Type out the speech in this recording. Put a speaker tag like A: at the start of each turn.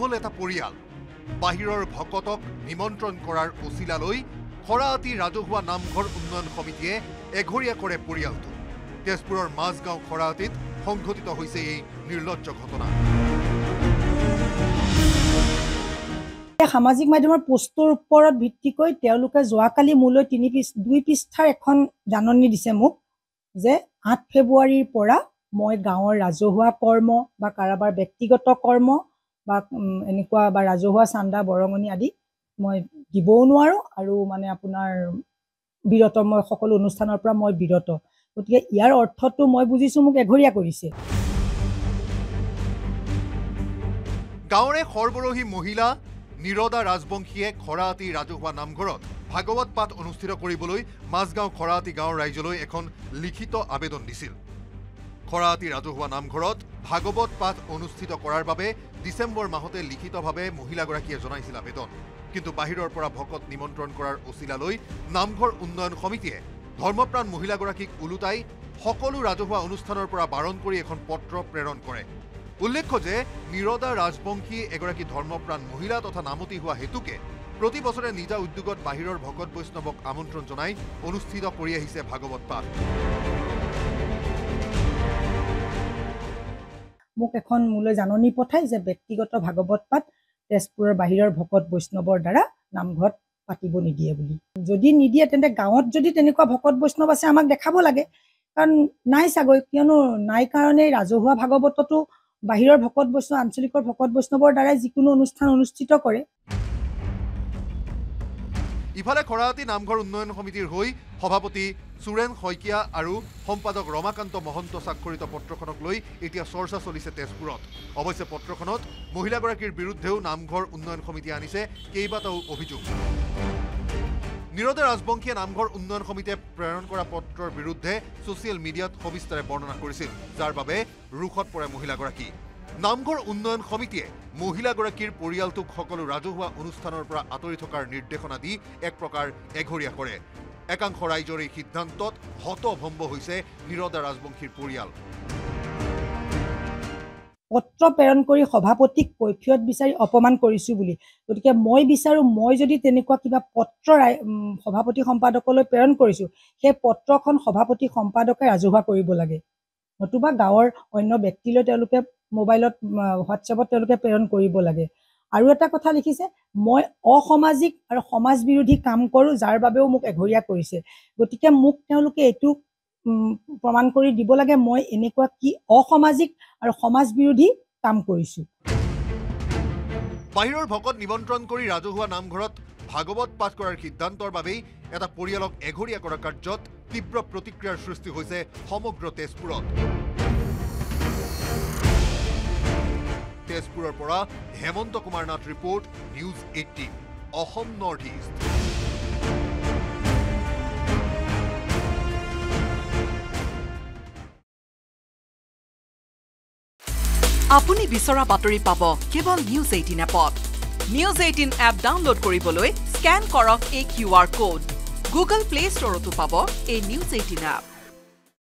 A: হল এটা পৰিয়াল বাহিৰৰ ভকতক নিমন্ত্ৰণ কৰাৰ অছিলালৈ খৰাআতি ৰাজহুৱা নামঘৰ উন্নয়ন সমিতিয়ে এঘৰীয়া কৰে পৰিয়ালটো তেজপুৰৰ মাজগাঁও খৰাআতিত সংঘটিত হৈছে এই নিৰ্লজ্জ ঘটনা
B: সামাজিক মাধ্যমৰ পোষ্টৰ ওপৰত ভিত্তি কৰি তেওঁলোকে যোৱাকালি মোলৈ 2 পৃষ্ঠাৰ এখন জাননী দিছে মোক যে 8 ফেব্ৰুৱাৰীৰ পৰা মই গাঁৱৰ ৰাজহুৱা কৰ্ম বা কাৰোবাৰ ব্যক্তিগত কৰ্ম বা এনেকুৱা বা ৰাজহুৱা চান্দা বৰঙণি আদি মই দিবও নোৱাৰো আৰু মানে আপোনাৰ বিৰত মই সকলো অনুষ্ঠানৰ পৰা মই বিৰত গতিকে ইয়াৰ অৰ্থটো মই বুজিছো মোক এঘৰীয়া কৰিছে
A: গাঁৱৰে সৰ্বৰহী মহিলা নিৰদা ৰাজবংশীয়ে খৰাআতি ৰাজহুৱা নামঘৰত ভাগৱত পাঠ অনুষ্ঠিত কৰিবলৈ মাজগাঁও খৰাআতি গাঁৱৰ ৰাইজলৈ এখন লিখিত আবেদন দিছিল খৰাআতি ৰাজহুৱা নামঘৰত ভাগৱত পাঠ অনুষ্ঠিত কৰাৰ বাবে ডিসেম্বৰ মাহতে লিখিতভাৱে মহিলাগৰাকীয়ে জনাইছিল আবেদন কিন্তু বাহিৰৰ পৰা ভকত নিমন্ত্ৰণ কৰাৰ অছিলালৈ নামঘৰ উন্নয়ন সমিতিয়ে ধৰ্মপ্ৰাণ মহিলাগৰাকীক উলুটাই সকলো ৰাজহুৱা অনুষ্ঠানৰ পৰা বাৰণ কৰি এখন পত্ৰ প্ৰেৰণ কৰে উল্লেখ্য যে নিৰদা ৰাজবংশী এগৰাকী ধৰ্মপ্ৰাণ মহিলা তথা নামতি হোৱা হেতুকে প্ৰতি বছৰে নিজা উদ্যোগত বাহিৰৰ ভকত বৈষ্ণৱক আমন্ত্ৰণ জনাই অনুষ্ঠিত কৰি আহিছে ভাগৱত পাঠ
B: মোক এখন মোলৈ জাননী পঠাই যে ব্যক্তিগত ভাগৱত পাঠ তেজপুৰৰ বাহিৰৰ ভকত বৈষ্ণৱৰ দ্বাৰা নামঘৰত পাতিব নিদিয়ে বুলি যদি নিদিয়ে তেন্তে গাঁৱত যদি তেনেকুৱা ভকত বৈষ্ণৱ আছে আমাক দেখাব লাগে কাৰণ নাই চাগৈ কিয়নো নাই কাৰণে ৰাজহুৱা ভাগৱতটো বাহিৰৰ ভকত বৈষ্ণৱ আঞ্চলিকৰ ভকত বৈষ্ণৱৰ দ্বাৰা যিকোনো অনুষ্ঠান অনুষ্ঠিত কৰে
A: ইফালে খৰাআতি নামঘৰ উন্নয়ন সমিতিৰ হৈ সভাপতি সুৰেন শইকীয়া আৰু সম্পাদক ৰমাকান্ত মহন্ত স্বাক্ষৰিত পত্ৰখনক লৈ এতিয়া চৰ্চা চলিছে তেজপুৰত অৱশ্যে পত্ৰখনত মহিলাগৰাকীৰ বিৰুদ্ধেও নামঘৰ উন্নয়ন সমিতি আনিছে কেইবাটাও অভিযোগ নিৰদা ৰাজবংশীয়ে নামঘৰ উন্নয়ন সমিতিয়ে প্ৰেৰণ কৰা পত্ৰৰ বিৰুদ্ধে ছ'চিয়েল মিডিয়াত সবিস্তাৰে বৰ্ণনা কৰিছিল যাৰ বাবে ৰুখত পৰে মহিলাগৰাকী নামঘৰ উন্নয়ন সমিতিয়ে মহিলাগৰাকীৰ পৰিয়ালটোক সকলো ৰাজহুৱা অনুষ্ঠানৰ পৰা আঁতৰি থকাৰ নিৰ্দেশনা দি এক প্ৰকাৰ এঘৰীয়া কৰে একাংশ ৰাইজৰ এই সিদ্ধান্তত হতভম্ব হৈছে নিৰদা ৰাজবংশীৰ পৰিয়াল
B: পত্ৰ প্ৰেৰণ কৰি সভাপতিক কৈফিয়ত বিচাৰি অপমান কৰিছো বুলি গতিকে মই বিচাৰো মই যদি তেনেকুৱা কিবা পত্ৰ সভাপতি সম্পাদকলৈ প্ৰেৰণ কৰিছো সেই পত্ৰখন সভাপতি সম্পাদকে ৰাজহুৱা কৰিব লাগে নতুবা গাঁৱৰ অন্য ব্যক্তিলৈ তেওঁলোকে মোবাইলত হোৱাটছএপত তেওঁলোকে প্ৰেৰণ কৰিব লাগে আৰু এটা কথা লিখিছে মই অসামাজিক আৰু সমাজ বিৰোধী কাম কৰো যাৰ বাবেও মোক এঘৰীয়া কৰিছে গতিকে মোক তেওঁলোকে এইটো প্ৰমাণ কৰি দিব লাগে মই এনেকুৱা কি অসামাজিক আৰু সমাজ বিৰোধী কাম কৰিছো
A: বাহিৰৰ ভকত নিমন্ত্ৰণ কৰি ৰাজহুৱা নামঘৰত ভাগৱত পাঠ কৰাৰ সিদ্ধান্তৰ বাবেই এটা পৰিয়ালক এঘৰীয়া কৰা কাৰ্যত তীব্ৰ প্ৰতিক্ৰিয়াৰ সৃষ্টি হৈছে সমগ্ৰ তেজপুৰত তেজপুৰৰ পৰা Hemanta Kumar Nath report news 18 Assam north east
C: আপুনি বিচৰা বাতৰি পাব কেৱল নিউজ 18 এপত নিউজ 18 এপ ডাউনলোড কৰিবলৈ স্ক্যান কৰক এই QR কোড গুগল প্লে ষ্টৰতো পাব এই নিউজ 18 এপ